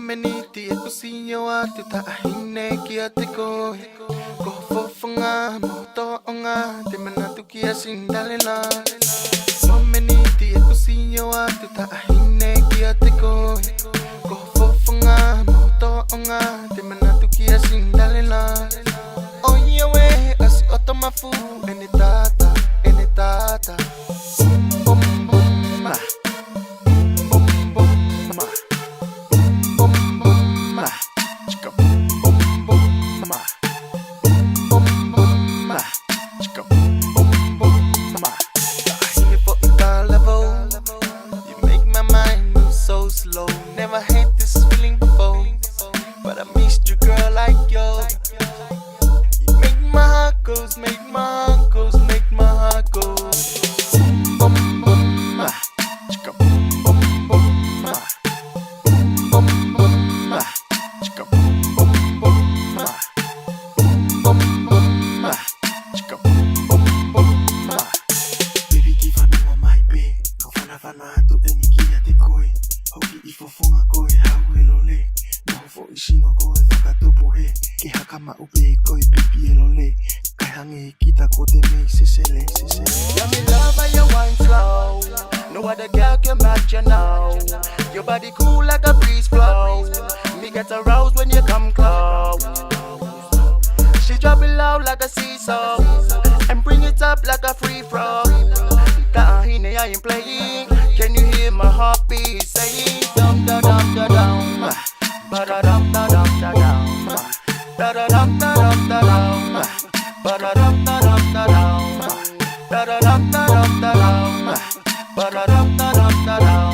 Momeniti e kusinyo atu ta ahine ki ate koe. Ko fofonga moto onga te manatu ki asindalena. Momeniti e kusinyo atu ta ahine ki ate koe. Ko fofonga moto onga te manatu ki asindalena. Oye we asi otomafu ene tata ene tata. Bum bum bum ma. Slow. Never had this feeling before, but I missed you, girl, like yo. You make my heart goes, make my heart goes, make my heart go. Boom, boom, boom, ma. Chicka, boom, boom, boom, ma. Boom, boom, ma. Chicka, boom, boom, boom, ma. Boom, boom, ma. Chicka, boom, boom, boom, ma. Baby, give a no on my bed. Go fana to any kia te koi. Hoki I fofonga koe hau e lole. Noho fo ishino koe whakatopo he. Ke haka maupe koe pipi e lole. Kai hange e kita ko te mei sesele, sesele. Yeah, me love how you wine slow. No other girl can match you now. Your body cool like a breeze flow. Me get aroused when you come close. She drop it low like a seesaw and bring it up like a free throw. Kahine I ain't playing. Can you hear my heartbeat saying dum da dum da dum, ba da dum da dum da dum, da da dum da dum da dum, ba da dum da dum da dum, da da dum da dum da dum, ba da dum da dum da dum.